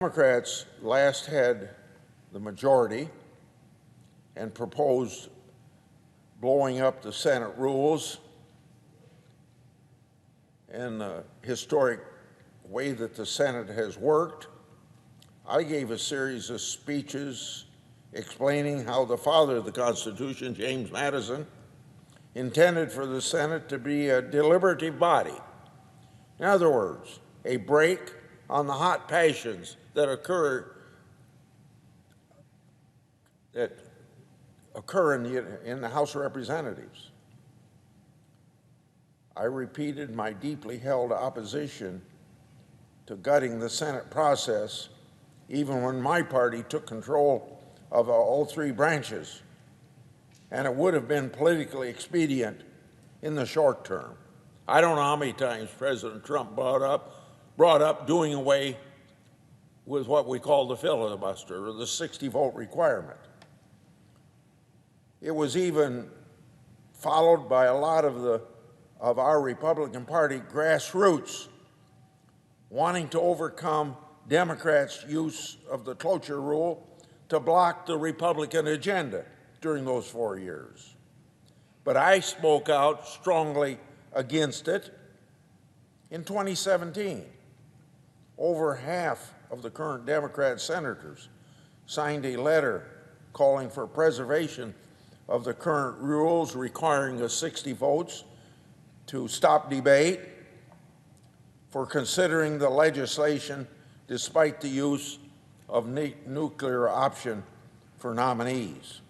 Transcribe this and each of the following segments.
Democrats last had the majority and proposed blowing up the Senate rules and the historic way that the Senate has worked. I gave a series of speeches explaining how the father of the Constitution, James Madison, intended for the Senate to be a deliberative body. In other words, a break on the hot passions that occur in the House of Representatives. I repeated my deeply held opposition to gutting the Senate process, even when my party took control of all three branches, and it would have been politically expedient in the short term. I don't know how many times President Trump brought up doing away with what we call the filibuster, or the 60-vote requirement. It was even followed by a lot of our Republican Party grassroots wanting to overcome Democrats' use of the cloture rule to block the Republican agenda during those 4 years. But I spoke out strongly against it in 2017. Over half of the current Democrat senators signed a letter calling for preservation of the current rules requiring 60 votes to stop debate, for considering the legislation despite the use of nuclear option for nominees.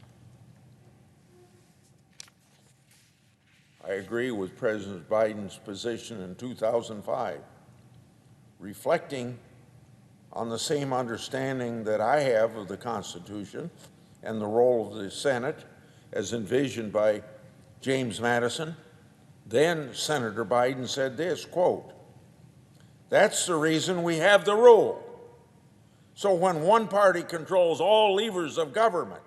I agree with President Biden's position in 2005, reflecting on the same understanding that I have of the Constitution and the role of the Senate as envisioned by James Madison. Then Senator Biden said this, quote, "That's the reason we have the rule. So when one party controls all levers of government,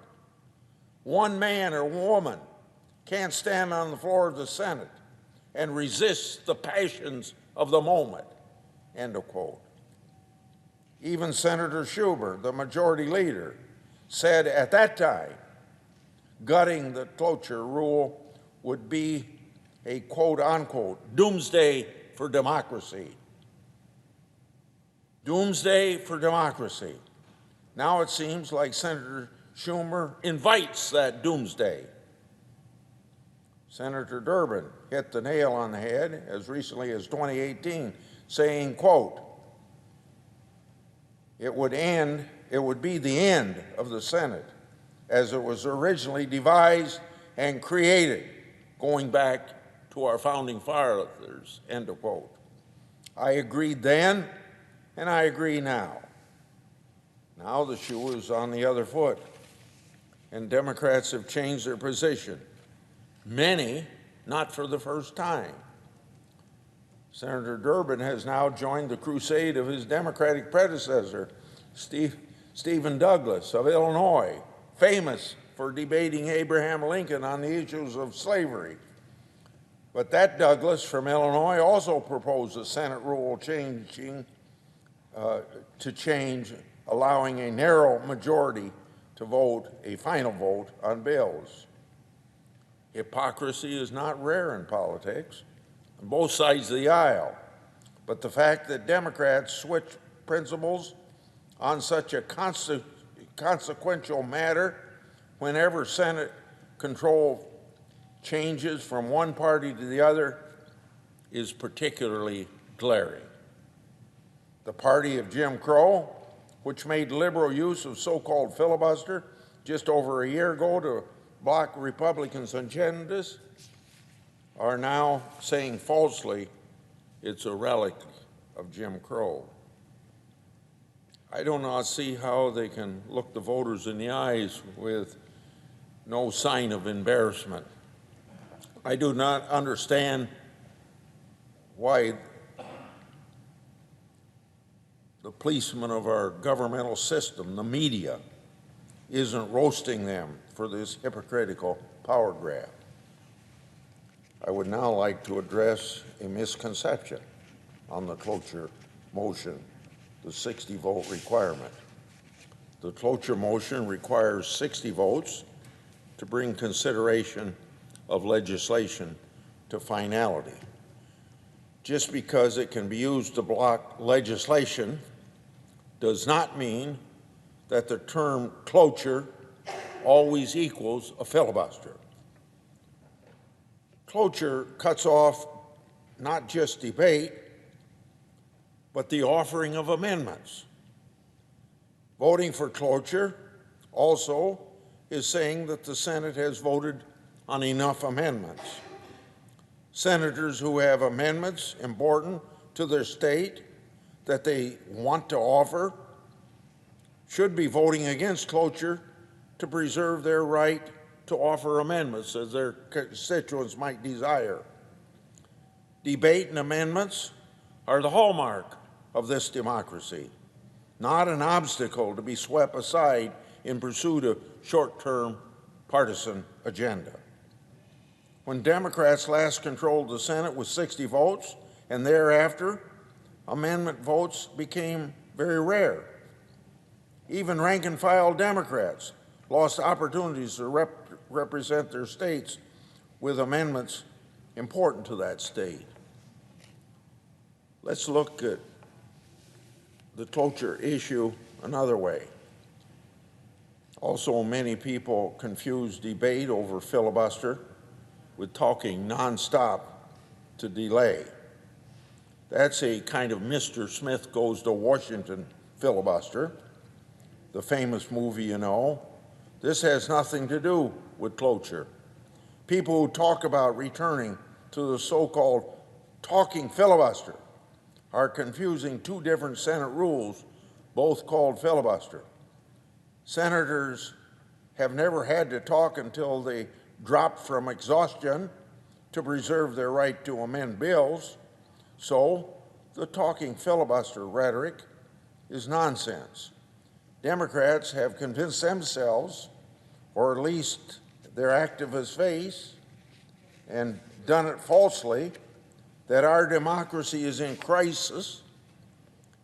one man or woman can't stand on the floor of the Senate and resist the passions of the moment," end of quote. Even Senator Schumer, the majority leader, said at that time, gutting the cloture rule would be a quote-unquote doomsday for democracy. Doomsday for democracy. Now it seems like Senator Schumer invites that doomsday. Senator Durbin hit the nail on the head as recently as 2018, saying, quote, it would be the end of the Senate as it was originally devised and created, going back to our founding fathers, end of quote. I agreed then, and I agree now. Now the shoe is on the other foot, and Democrats have changed their position. Many, not for the first time. Senator Durbin has now joined the crusade of his Democratic predecessor, Stephen Douglas of Illinois, famous for debating Abraham Lincoln on the issues of slavery. But that Douglas from Illinois also proposed a Senate rule allowing a narrow majority to vote a final vote on bills. Hypocrisy is not rare in politics on both sides of the aisle, but the fact that Democrats switch principles on such a consequential matter whenever Senate control changes from one party to the other is particularly glaring. The party of Jim Crow, which made liberal use of so-called filibuster just over a year ago to block Republicans' agendas, are now saying falsely it's a relic of Jim Crow. I do not see how they can look the voters in the eyes with no sign of embarrassment. I do not understand why the policemen of our governmental system, the media, isn't roasting them for this hypocritical power grab. I would now like to address a misconception on the cloture motion the 60-vote requirement. The cloture motion requires 60 votes to bring consideration of legislation to finality. Just because it can be used to block legislation does not mean that the term cloture always equals a filibuster. Cloture cuts off not just debate, but the offering of amendments. Voting for cloture also is saying that the Senate has voted on enough amendments. Senators who have amendments important to their state that they want to offer should be voting against cloture to preserve their right to offer amendments as their constituents might desire. Debate and amendments are the hallmark of this democracy, not an obstacle to be swept aside in pursuit of short-term partisan agenda. When Democrats last controlled the Senate with 60 votes, and thereafter, amendment votes became very rare. Even rank-and-file Democrats lost opportunities to represent their states with amendments important to that state. Let's look at the cloture issue another way. Also, many people confuse debate over filibuster with talking nonstop to delay. That's a kind of Mr. Smith Goes to Washington filibuster, the famous movie you know. This has nothing to do with cloture. People who talk about returning to the so-called talking filibuster are confusing two different Senate rules, both called filibuster. Senators have never had to talk until they drop from exhaustion to preserve their right to amend bills, so the talking filibuster rhetoric is nonsense. Democrats have convinced themselves, or at least their activist base, and done it falsely, that our democracy is in crisis,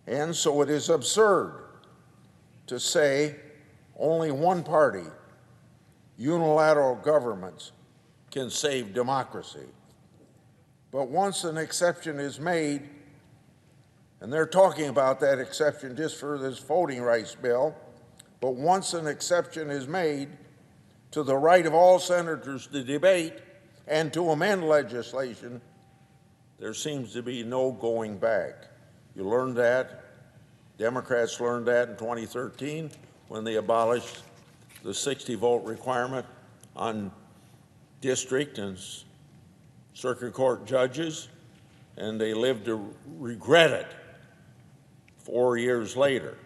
and so it is absurd to say only one party, unilateral governments, can save democracy. But once an exception is made, and they're talking about that exception just for this voting rights bill, but once an exception is made to the right of all senators to debate and to amend legislation, there seems to be no going back. You learned that. Democrats learned that in 2013 when they abolished the 60-vote requirement on district and circuit court judges, and they lived to regret it 4 years later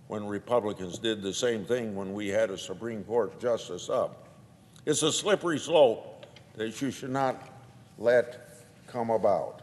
when Republicans did the same thing when we had a Supreme Court justice up. It's a slippery slope that you should not let come about.